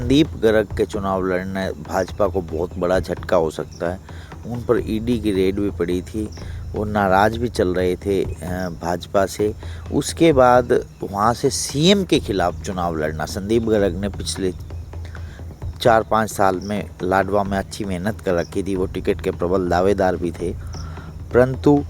संदीप गर्ग के चुनाव लड़ना भाजपा को बहुत बड़ा झटका हो सकता है। उन पर ईडी की रेड भी पड़ी थी, वो नाराज़ भी चल रहे थे भाजपा से। उसके बाद वहाँ से सीएम के खिलाफ चुनाव लड़ना, संदीप गर्ग ने पिछले 4-5 साल में लाडवा में अच्छी मेहनत कर रखी थी, वो टिकट के प्रबल दावेदार भी थे, परंतु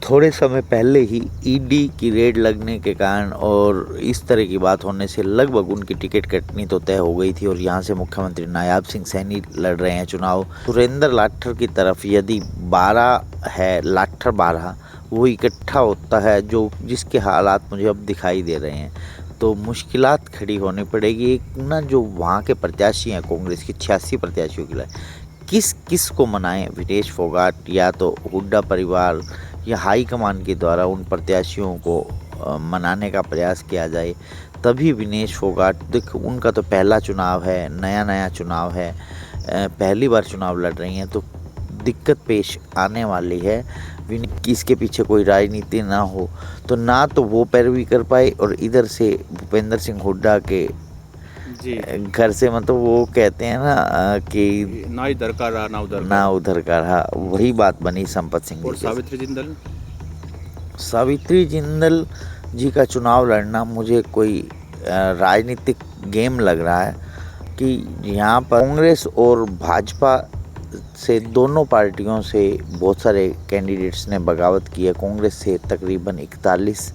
थोड़े समय पहले ही ईडी की रेड लगने के कारण और इस तरह की बात होने से लगभग उनकी टिकट कटनी तो तय हो गई थी और यहाँ से मुख्यमंत्री नायाब सिंह सैनी लड़ रहे हैं चुनाव। सुरेंद्र लाठर की तरफ यदि 12 है, लाठर 12 वो इकट्ठा होता है, जो जिसके हालात मुझे अब दिखाई दे रहे हैं, तो मुश्किलात खड़ी होनी पड़ेगी। एक ना जो वहाँ के प्रत्याशी हैं कांग्रेस की 86 प्रत्याशियों के लिए किस किस को मनाएं, विनेश फोगाट या तो हुड्डा परिवार या हाईकमान के द्वारा उन प्रत्याशियों को मनाने का प्रयास किया जाए, तभी विनेश फोगाट, देख उनका तो पहला चुनाव है, नया चुनाव है, पहली बार चुनाव लड़ रही हैं, तो दिक्कत पेश आने वाली है। इसके पीछे कोई राजनीति ना हो तो ना तो वो पैरवी कर पाए और इधर से भूपेंद्र सिंह हुड्डा के घर से, मतलब वो कहते हैं ना कि ना इधर का रहा ना उधर का रहा, वही बात बनी संपत सिंह और जी। सावित्री जिंदल जी का चुनाव लड़ना मुझे कोई राजनीतिक गेम लग रहा है कि यहाँ पर कांग्रेस और भाजपा से दोनों पार्टियों से बहुत सारे कैंडिडेट्स ने बगावत की है। कांग्रेस से तकरीबन 41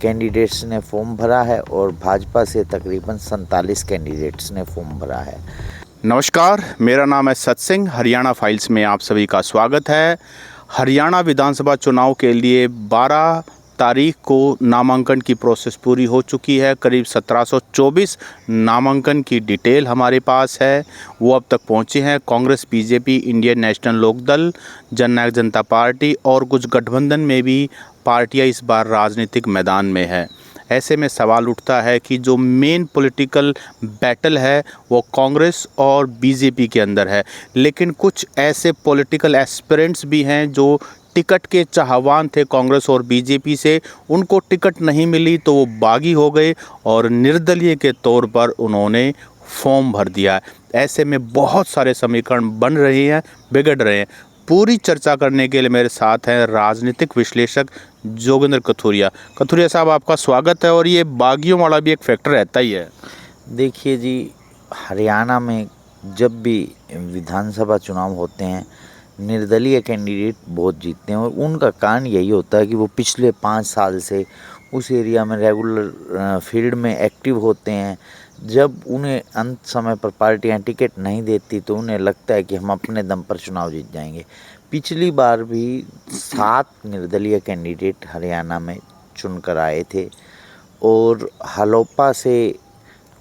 कैंडिडेट्स ने फॉर्म भरा है और भाजपा से तकरीबन 47 कैंडिडेट्स ने फॉर्म भरा है। नमस्कार, मेरा नाम है सत्सिंह, हरियाणा फाइल्स में आप सभी का स्वागत है। हरियाणा विधानसभा चुनाव के लिए 12 तारीख को नामांकन की प्रोसेस पूरी हो चुकी है। करीब 1724 नामांकन की डिटेल हमारे पास है, वो अब तक पहुंचे हैं। कांग्रेस, बीजेपी, इंडियन नेशनल लोकदल, जननायक जनता पार्टी और कुछ गठबंधन में भी पार्टियां इस बार राजनीतिक मैदान में है। ऐसे में सवाल उठता है कि जो मेन पॉलिटिकल बैटल है वो कांग्रेस और बीजेपी के अंदर है, लेकिन कुछ ऐसे पॉलिटिकल एस्पिरेंट्स भी हैं जो टिकट के चाहवान थे कांग्रेस और बीजेपी से, उनको टिकट नहीं मिली तो वो बागी हो गए और निर्दलीय के तौर पर उन्होंने फॉर्म भर दिया। ऐसे में बहुत सारे समीकरण बन रहे हैं, बिगड़ रहे हैं। पूरी चर्चा करने के लिए मेरे साथ हैं राजनीतिक विश्लेषक जोगेंद्र कथुरिया। कथुरिया साहब, आपका स्वागत है। और ये बागियों वाला भी एक फैक्टर रहता ही है। देखिए जी, हरियाणा में जब भी विधानसभा चुनाव होते हैं निर्दलीय कैंडिडेट बहुत जीतते हैं और उनका कारण यही होता है कि वो पिछले 5 साल से उस एरिया में रेगुलर फील्ड में एक्टिव होते हैं। जब उन्हें अंत समय पर पार्टियां टिकट नहीं देती तो उन्हें लगता है कि हम अपने दम पर चुनाव जीत जाएंगे। पिछली बार भी 7 निर्दलीय कैंडिडेट हरियाणा में चुनकर आए थे और हलोपा से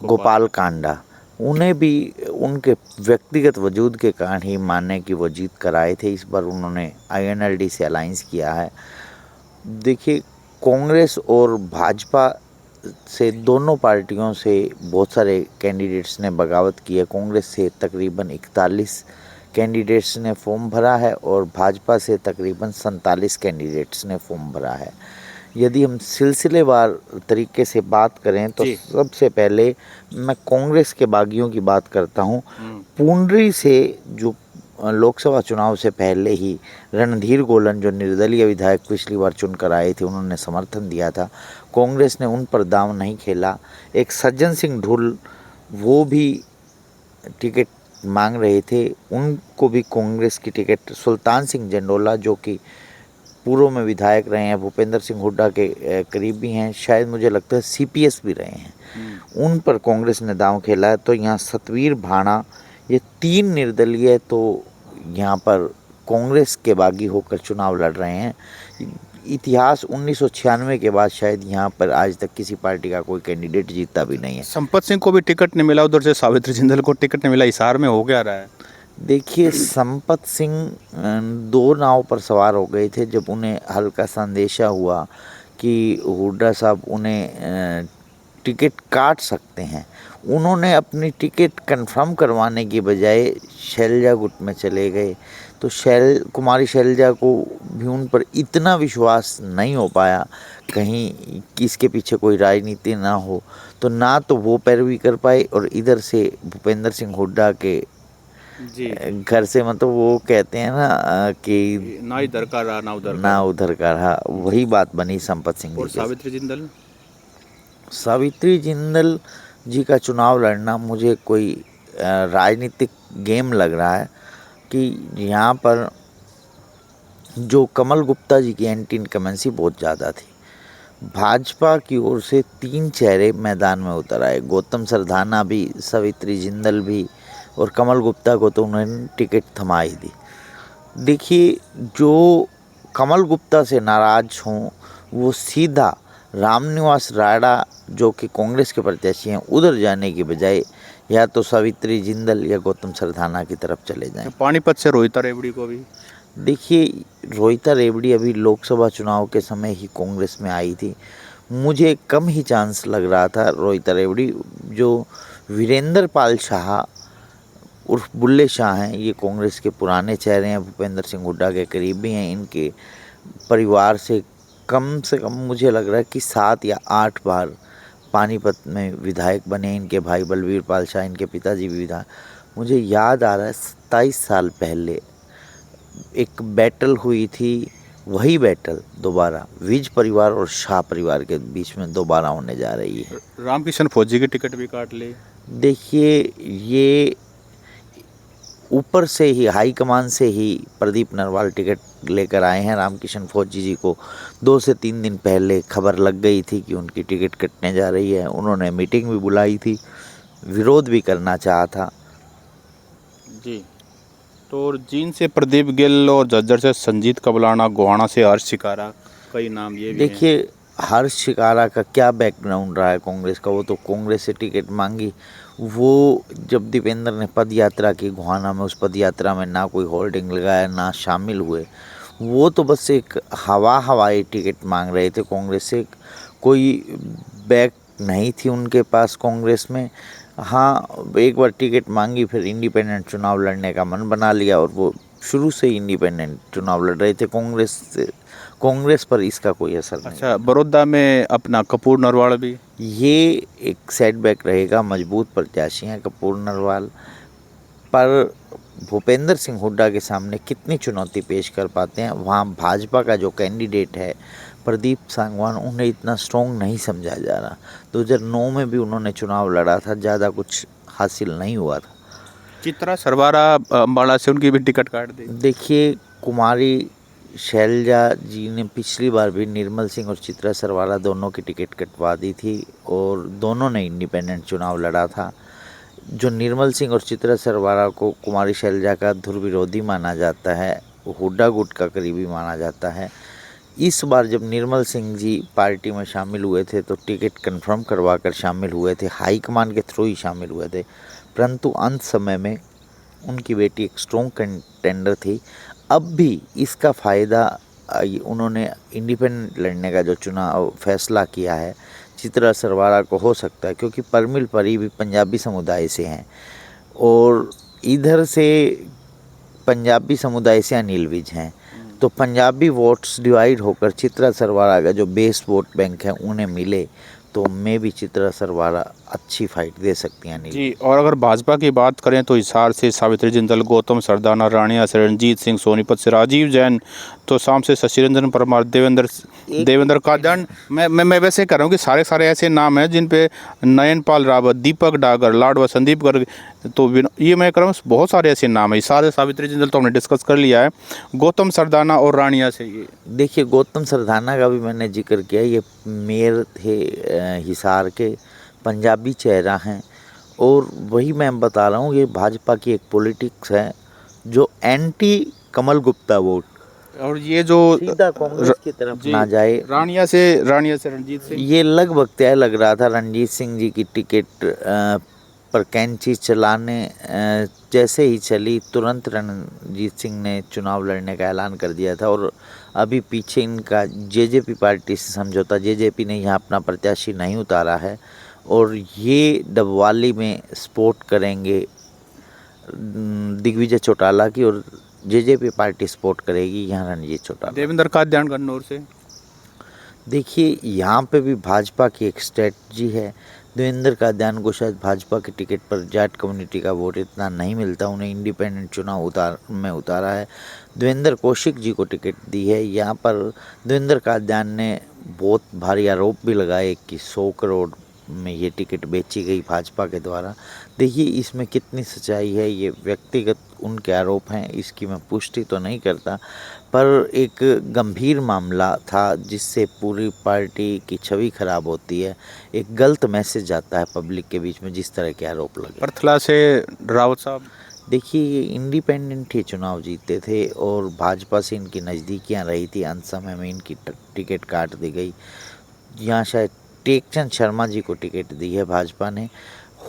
गोपाल कांडा, उन्हें भी उनके व्यक्तिगत वजूद के कारण ही माने कि वो जीत कर आए थे। इस बार उन्होंने INLD से अलाइंस किया है। देखिए, कांग्रेस और भाजपा से दोनों पार्टियों से बहुत सारे कैंडिडेट्स ने बगावत की है। कांग्रेस से तकरीबन 41 कैंडिडेट्स ने फॉर्म भरा है और भाजपा से तकरीबन 47 कैंडिडेट्स ने फॉर्म भरा है। यदि हम सिलसिलेवार तरीके से बात करें तो सबसे पहले मैं कांग्रेस के बागियों की बात करता हूं। पुंडरी से जो लोकसभा चुनाव से पहले ही रणधीर गोलन, जो निर्दलीय विधायक पिछली बार चुनकर आए थे, उन्होंने समर्थन दिया था। कांग्रेस ने उन पर दांव नहीं खेला। एक सज्जन सिंह ढुल, वो भी टिकट मांग रहे थे, उनको भी कांग्रेस की टिकट। सुल्तान सिंह जंडोला, जो कि पूर्व में विधायक रहे हैं, भूपेंद्र सिंह हुड्डा के करीबी हैं, शायद मुझे लगता है CPS भी रहे हैं, उन पर कांग्रेस ने दांव खेला है। तो यहाँ सतवीर भाणा, ये 3 निर्दलीय तो यहाँ पर कांग्रेस के बागी होकर चुनाव लड़ रहे हैं। इतिहास 1996 के बाद शायद यहाँ पर आज तक किसी पार्टी का कोई कैंडिडेट जीता भी नहीं है। संपत सिंह को भी टिकट नहीं मिला, उधर से सावित्री जिंदल को टिकट नहीं मिला। हिसार में हो क्या रहा है? देखिए, संपत सिंह 2 नाव पर सवार हो गए थे जब उन्हें हल्का संदेशा हुआ कि हुड्डा साहब उन्हें टिकट काट सकते हैं। उन्होंने अपनी टिकट कंफर्म करवाने की बजाय शैलजा गुट में चले गए। तो कुमारी शैलजा को भी उन पर इतना विश्वास नहीं हो पाया, कहीं कि इसके पीछे कोई राजनीति ना हो, तो ना तो वो पैरवी कर पाए, और इधर से भूपेंद्र सिंह हुड्डा के जी घर से, मतलब वो कहते हैं ना कि ना इधर का रहा ना उधर ना उधर का रहा, वही बात बनी संपत सिंह जी और के साथ। सावित्री जिंदल सावित्री जिंदल जी का चुनाव लड़ना मुझे कोई राजनीतिक गेम लग रहा है कि यहाँ पर जो कमल गुप्ता जी की एंटी इनकमेंसी बहुत ज़्यादा थी। भाजपा की ओर से 3 चेहरे मैदान में उतर आए, गौतम सरधाना भी, सावित्री जिंदल भी, और कमल गुप्ता को तो उन्होंने टिकट थमाई दी। देखिए, जो कमल गुप्ता से नाराज हों वो सीधा रामनिवास राणा जो कि कांग्रेस के प्रत्याशी हैं उधर जाने की बजाय या तो सावित्री जिंदल या गौतम सरधाना की तरफ चले जाएं। पानीपत से रोहिता रेवड़ी को भी देखिए, रोहिता रेवड़ी अभी लोकसभा चुनाव के समय ही कांग्रेस में आई थी, मुझे कम ही चांस लग रहा था रोहिता रेवड़ी। जो वीरेंद्र पाल शाह उर्फ बुल्ले शाह हैं, ये कांग्रेस के पुराने चेहरे हैं, भूपेंद्र सिंह हुड्डा के करीबी हैं। इनके परिवार से कम मुझे लग रहा है कि 7 या 8 बार पानीपत में विधायक बने इनके भाई बलवीर पाल शाह, इनके पिताजी भी विधायक। मुझे याद आ रहा है 27 साल पहले एक बैटल हुई थी, वही बैटल दोबारा विज परिवार और शाह परिवार के बीच में दोबारा होने जा रही है। रामकिशन फौजी की टिकट भी काट ली। देखिए, ये ऊपर से ही हाईकमान से ही प्रदीप नरवाल टिकट लेकर आए हैं। रामकिशन फौजी जी को 2 से 3 दिन पहले खबर लग गई थी कि उनकी टिकट कटने जा रही है। उन्होंने मीटिंग भी बुलाई थी, विरोध भी करना चाहा था। जी, तो जींद से प्रदीप गिल और झज्जर से संजीत कबलाना, गोहाना से हर्ष शिकारा, कई नाम ये भी हैं। देखिए, हर्ष शिकारा का क्या बैकग्राउंड रहा है कांग्रेस का, वो तो कांग्रेस से टिकट मांगी। वो जब दीपेंद्र ने पद यात्रा की गोहाना में, उस पद यात्रा में ना कोई होर्डिंग लगाया, ना शामिल हुए। वो तो बस एक हवाई टिकट मांग रहे थे कांग्रेस से, कोई बैक नहीं थी उनके पास कांग्रेस में। हाँ, एक बार टिकट मांगी, फिर इंडिपेंडेंट चुनाव लड़ने का मन बना लिया, और वो शुरू से ही इंडिपेंडेंट चुनाव लड़ रहे थे कांग्रेस पर इसका कोई असर नहीं। अच्छा, बड़ौदा में अपना कपूर नरवाल भी, ये एक सेटबैक रहेगा। मजबूत प्रत्याशी हैं कपूर नरवाल, पर भूपेंद्र सिंह हुड्डा के सामने कितनी चुनौती पेश कर पाते हैं। वहाँ भाजपा का जो कैंडिडेट है प्रदीप सांगवान, उन्हें इतना स्ट्रॉन्ग नहीं समझा जा रहा। 2009 में भी उन्होंने चुनाव लड़ा था, ज़्यादा कुछ हासिल नहीं हुआ था। चित्रा सरवारा अम्बाला से, उनकी भी टिकट काट दी। देखिए, कुमारी शैलजा जी ने पिछली बार भी निर्मल सिंह और चित्रा सरवारा दोनों की टिकट कटवा दी थी, और दोनों ने इंडिपेंडेंट चुनाव लड़ा था। जो निर्मल सिंह और चित्रा सरवारा को कुमारी शैलजा का धुरविरोधी माना जाता है, हुड्डा गुट का करीबी माना जाता है। इस बार जब निर्मल सिंह जी पार्टी में शामिल हुए थे तो टिकट कंफर्म करवा कर शामिल हुए थे, हाईकमान के थ्रू ही शामिल हुए थे, परंतु अंत समय में उनकी बेटी एक स्ट्रॉन्ग कंटेंडर थी। अब भी इसका फ़ायदा उन्होंने इंडिपेंडेंट लड़ने का जो चुनाव फैसला किया है चित्रा सरवारा को हो सकता है, क्योंकि परमिल परी भी पंजाबी समुदाय से हैं, और इधर से पंजाबी समुदाय से अनिल विज हैं। तो पंजाबी वोट्स डिवाइड होकर चित्रा सरवारा का जो बेस वोट बैंक है उन्हें मिले, तो मैं भी चित्रा सरवारा अच्छी फाइट दे सकती हैं। जी, और अगर भाजपा की बात करें तो हिसार से सावित्री जिंदल, गौतम सरदाना, रानिया से रणजीत सिंह, सोनीपत से राजीव जैन, तो शाम से शशिरंजन परमार, देवेंद्र का दंड। मैं वैसे कह रहा हूँ कि सारे ऐसे नाम हैं जिन पे नयन पाल रावत, दीपक डागर, लाडवा संदीप गर्ग, तो ये मैं कह रहा हूँ बहुत सारे ऐसे नाम हैं। हिसार से सावित्री जिंदल तो हमने डिस्कस कर लिया है, गौतम सरदाना और रानिया से ये देखिए, गौतम सरधाना का भी मैंने जिक्र किया, ये मेयर थे हिसार के, पंजाबी चेहरा हैं, और वही मैं बता रहा हूँ, ये भाजपा की एक पॉलिटिक्स है जो एंटी कमल गुप्ता वोट, और ये जो सीधा कांग्रेस की तरफ ना जाए। रानिया से रणजीत सिंह, ये लगभग तय लग रहा था रणजीत सिंह जी की टिकट पर कैंची चलाने जैसे ही चली, तुरंत रणजीत सिंह ने चुनाव लड़ने का ऐलान कर दिया था, और अभी पीछे इनका जेजेपी पार्टी से समझौता, जेजेपी ने यहाँ अपना प्रत्याशी नहीं उतारा है, और ये डबवाली में सपोर्ट करेंगे दिग्विजय चौटाला की, और जेजेपी पार्टी सपोर्ट करेगी यहाँ रणजीत चौटाला। देवेंद्र कादियान गन्नौर से। देखिए यहाँ पे भी भाजपा की एक स्ट्रेटजी है। देवेंद्र कादियान को शायद भाजपा के टिकट पर जाट कम्युनिटी का वोट इतना नहीं मिलता, उन्हें इंडिपेंडेंट चुनाव उतारा है। देवेंद्र कौशिक जी को टिकट दी है। यहाँ पर देवेंद्र कादियान ने बहुत भारी आरोप भी लगाए कि 100 करोड़ में ये टिकट बेची गई भाजपा के द्वारा। देखिए इसमें कितनी सच्चाई है, ये व्यक्तिगत उनके आरोप हैं, इसकी मैं पुष्टि तो नहीं करता, पर एक गंभीर मामला था जिससे पूरी पार्टी की छवि खराब होती है, एक गलत मैसेज जाता है पब्लिक के बीच में जिस तरह के आरोप लगे। परथला से रावत साहब। देखिए ये इंडिपेंडेंट ही चुनाव जीते थे और भाजपा से इनकी नज़दीकियां रही थी, अंत समय में इनकी टिकट काट दी गई। यहाँ शायद टेकचंद शर्मा जी को टिकट दी है भाजपा ने।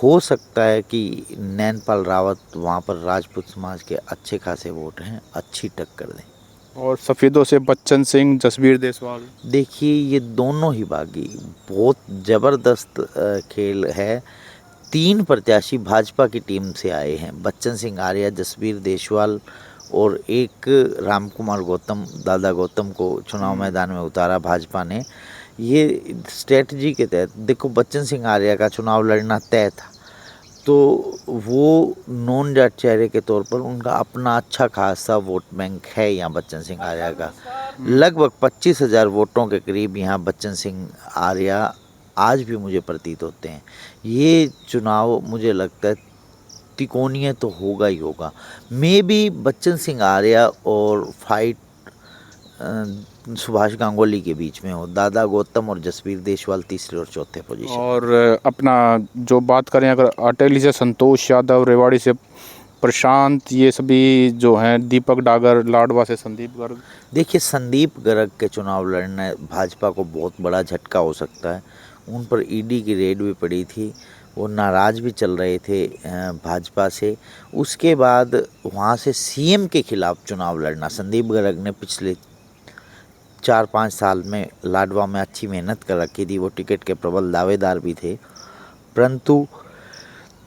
हो सकता है कि नैनपाल रावत वहाँ पर राजपूत समाज के अच्छे खासे वोट हैं, अच्छी टक्कर दें। और सफ़ेदों से बच्चन सिंह, जसबीर देसवाल। देखिए ये दोनों ही बागी, बहुत ज़बरदस्त खेल है। 3 प्रत्याशी भाजपा की टीम से आए हैं, बच्चन सिंह आर्या, जसबीर देसवाल और एक रामकुमार गौतम, दादा गौतम को चुनाव मैदान में उतारा भाजपा ने। ये स्ट्रेटजी के तहत देखो, बच्चन सिंह आर्या का चुनाव लड़ना तय था, तो वो नॉन जाट चेहरे के तौर पर उनका अपना अच्छा खासा वोट बैंक है यहाँ बच्चन सिंह आर्या का। लगभग 25,000 वोटों के करीब यहाँ बच्चन सिंह आर्या आज भी मुझे प्रतीत होते हैं। ये चुनाव मुझे लगता है तिकोनीय तो होगा ही होगा। मे बी बच्चन सिंह आर्या और फाइट सुभाष गांगुली के बीच में हो, दादा गौतम और जसबीर देसवाल तीसरे और चौथे पोजीशन। और अपना जो बात करें अगर अटेली से संतोष यादव, रेवाड़ी से प्रशांत, ये सभी जो हैं, दीपक डागर, लाडवा से संदीप गर्ग। देखिए संदीप गर्ग के चुनाव लड़ना भाजपा को बहुत बड़ा झटका हो सकता है। उन पर ईडी की रेड भी पड़ी थी, वो नाराज़ भी चल रहे थे भाजपा से। उसके बाद वहाँ से सीएम के खिलाफ चुनाव लड़ना, संदीप गर्ग ने पिछले 4-5 साल में लाडवा में अच्छी मेहनत कर रखी थी, वो टिकट के प्रबल दावेदार भी थे, परंतु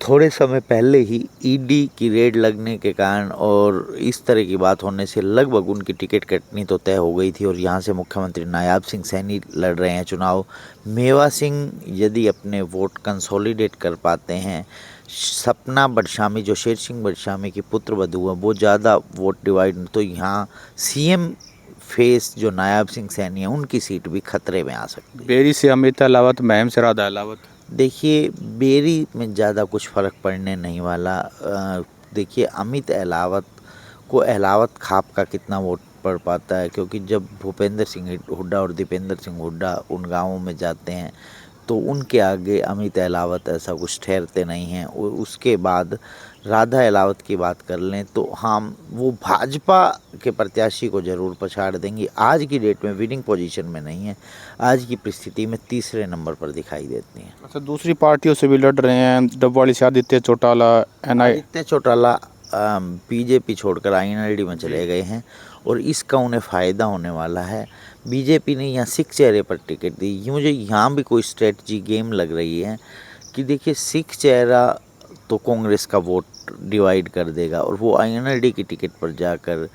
थोड़े समय पहले ही ईडी की रेड लगने के कारण और इस तरह की बात होने से लगभग उनकी टिकट कटनी तो तय हो गई थी और यहाँ से मुख्यमंत्री नायाब सिंह सैनी लड़ रहे हैं चुनाव। मेवा सिंह यदि अपने वोट कंसोलिडेट कर पाते हैं, सपना बडशामी जो शेर सिंह बडशामी की पुत्र वधू है वो ज़्यादा वोट डिवाइड, तो यहाँ सीएम फेस जो नायाब सिंह सैनी है उनकी सीट भी खतरे में आ सकती है। बेरी से अमित अहलावत, महम से राधा अहलावत। देखिए बेरी में ज़्यादा कुछ फ़र्क पड़ने नहीं वाला। देखिए अमित अहलावत को अहलावत खाप का कितना वोट पड़ पाता है, क्योंकि जब भूपेंद्र सिंह हुड्डा और दीपेंद्र सिंह हुड्डा उन गांवों में जाते हैं तो उनके आगे अमित अहलावत ऐसा कुछ ठहरते नहीं हैं। और उसके बाद राधा अहलावत की बात कर लें तो हाँ, वो भाजपा के प्रत्याशी को ज़रूर पछाड़ देंगी। आज की डेट में विनिंग पोजीशन में नहीं है, आज की परिस्थिति में तीसरे नंबर पर दिखाई देती हैं। अच्छा, दूसरी पार्टियों से भी लड़ रहे हैं, डबवाली से आदित्य चौटाला, आदित्य चौटाला बीजेपी छोड़कर आईएनएलडी में चले गए हैं और इसका उन्हें फ़ायदा होने वाला है। बीजेपी ने यहाँ सिख चेहरे पर टिकट दी, ये मुझे यहाँ भी कोई स्ट्रेटजी गेम लग रही है कि देखिए सिख चेहरा तो कांग्रेस का वोट डिवाइड कर देगा और वो आईएनएलडी की टिकट पर जाकर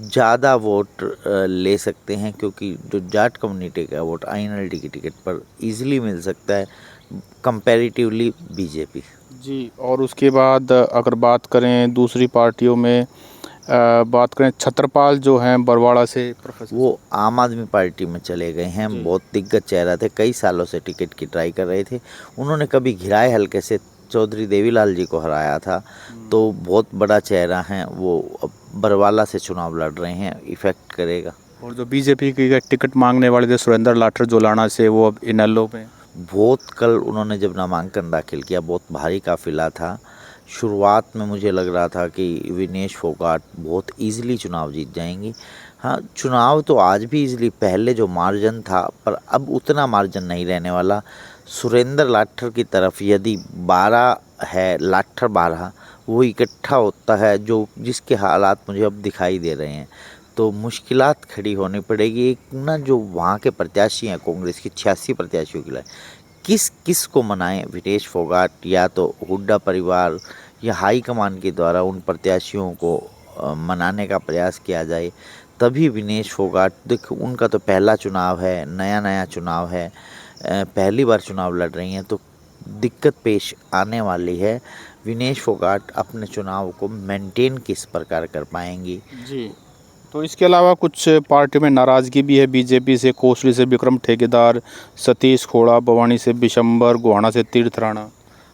ज़्यादा वोट ले सकते हैं, क्योंकि जो जाट कम्युनिटी का वोट आईएनएलडी की टिकट पर इजीली मिल सकता है कंपैरेटिवली बीजेपी। जी। और उसके बाद अगर बात करें दूसरी पार्टियों में, बात करें छत्रपाल जो हैं बरवाड़ा से, प्रोफेसर, वो आम आदमी पार्टी में चले गए हैं। बहुत दिग्गज चेहरा थे, कई सालों से टिकट की ट्राई कर रहे थे। उन्होंने कभी घिराए हल्के से चौधरी देवीलाल जी को हराया था, तो बहुत बड़ा चेहरा है वो। अब बरवाला से चुनाव लड़ रहे हैं, इफेक्ट करेगा। और जो बीजेपी की टिकट मांगने वाले थे सुरेंद्र लाठर जोलाना से, वो अब इनेलो में। बहुत कल उन्होंने जब नामांकन दाखिल किया बहुत भारी काफिला था। शुरुआत में मुझे लग रहा था कि विनेश फोगाट बहुत इजीली चुनाव जीत जाएंगी। हाँ, चुनाव तो आज भी इजीली, पहले जो मार्जिन था पर अब उतना मार्जिन नहीं रहने वाला। सुरेंद्र लाठर की तरफ यदि 12 है, लाठर 12, वो इकट्ठा होता है जो जिसके हालात मुझे अब दिखाई दे रहे हैं, तो मुश्किलात खड़ी होनी पड़ेगी। एक ना जो वहाँ के प्रत्याशी हैं कांग्रेस की 86 प्रत्याशियों के लिए, किस किस को मनाएं, विनेश फोगाट या तो हुड्डा परिवार या हाईकमान के द्वारा उन प्रत्याशियों को मनाने का प्रयास किया जाए, तभी विनेश फोगाट, देखो उनका तो पहला चुनाव है, नया नया चुनाव है, पहली बार चुनाव लड़ रही हैं, तो दिक्कत पेश आने वाली है। विनेश फोगाट अपने चुनाव को मेंटेन किस प्रकार कर पाएंगी। जी, तो इसके अलावा कुछ पार्टी में नाराज़गी भी है। बीजेपी से कोसली से विक्रम ठेकेदार, सतीश खोड़ा, भवानी से बिशंबर, गोहाना से तीर्थ राणा।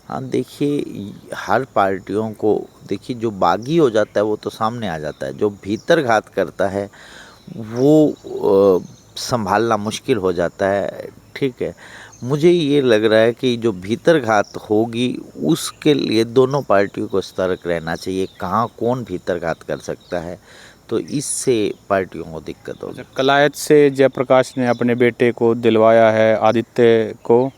हाँ, देखिए हर पार्टियों को, देखिए जो बागी हो जाता है वो तो सामने आ जाता है, जो भीतर घात करता है वो संभालना मुश्किल हो जाता है। ठीक है, मुझे ये लग रहा है कि जो भीतर घात होगी उसके लिए दोनों पार्टियों को सतर्क रहना चाहिए, कहाँ कौन भीतर घात कर सकता है, तो इससे पार्टियों को दिक्कत होगी। कलायत से जयप्रकाश ने अपने बेटे को दिलवाया है, आदित्य को,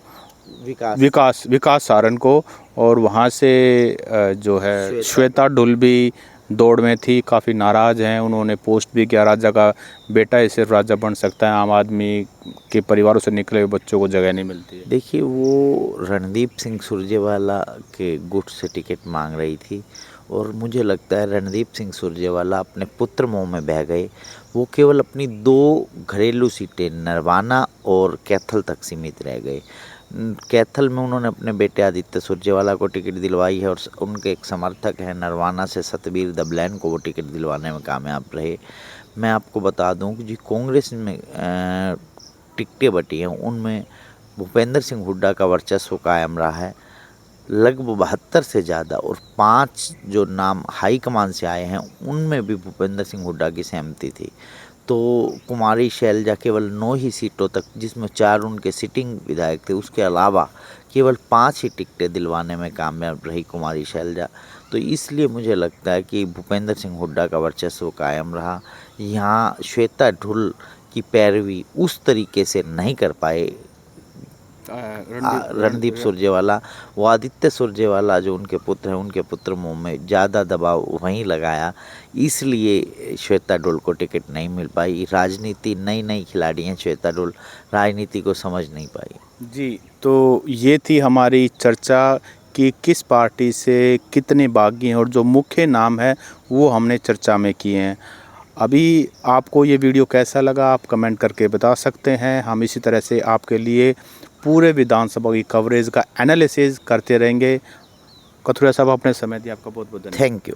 विकास सारन को, और वहाँ से जो है श्वेता ढुल भी दौड़ में थी, काफ़ी नाराज़ हैं। उन्होंने पोस्ट भी किया, राजा का बेटा ही सिर्फ राजा बन सकता है, आम आदमी के परिवारों से निकले हुए बच्चों को जगह नहीं मिलती है। देखिए वो रणदीप सिंह सुरजेवाला के गुट से टिकट मांग रही थी, और मुझे लगता है रणदीप सिंह सुरजेवाला अपने पुत्र मोह में बह गए। वो केवल अपनी 2 घरेलू सीटें नरवाना और कैथल तक सीमित रह गए। कैथल में उन्होंने अपने बेटे आदित्य सुरजेवाला को टिकट दिलवाई है, और उनके एक समर्थक हैं नरवाना से सतबीर दबलैन को वो टिकट दिलवाने में कामयाब रहे। मैं आपको बता दूं कि जो कांग्रेस में टिकटें बटी हैं उनमें भूपेंद्र सिंह हुड्डा का वर्चस्व कायम रहा है, लगभग 72 से ज़्यादा, और 5 जो नाम हाईकमान से आए हैं उनमें भी भूपेंद्र सिंह हुड्डा की सहमति थी। तो कुमारी शैलजा केवल 9 ही सीटों तक, जिसमें 4 उनके सिटिंग विधायक थे, उसके अलावा केवल 5 ही टिकटें दिलवाने में कामयाब रही कुमारी शैलजा। तो इसलिए मुझे लगता है कि भूपेंद्र सिंह हुड्डा का वर्चस्व कायम रहा। यहाँ श्वेता ढुल की पैरवी उस तरीके से नहीं कर पाए रणदीप सुरजेवाला। वो आदित्य सुरजेवाला जो उनके पुत्र हैं, उनके पुत्र मुँह में ज़्यादा दबाव वहीं लगाया, इसलिए श्वेता ढुल को टिकट नहीं मिल पाई। राजनीति, नई नई खिलाड़ी हैं श्वेता ढुल, राजनीति को समझ नहीं पाई। जी, तो ये थी हमारी चर्चा कि किस पार्टी से कितने बागी हैं, और जो मुख्य नाम है वो हमने चर्चा में किए हैं। अभी आपको ये वीडियो कैसा लगा आप कमेंट करके बता सकते हैं। हम इसी तरह से आपके लिए पूरे विधानसभा की कवरेज का एनालिसिस करते रहेंगे। कथुरिया साहब, अपने समय दिया, आपका बहुत बहुत धन्यवाद। Thank you.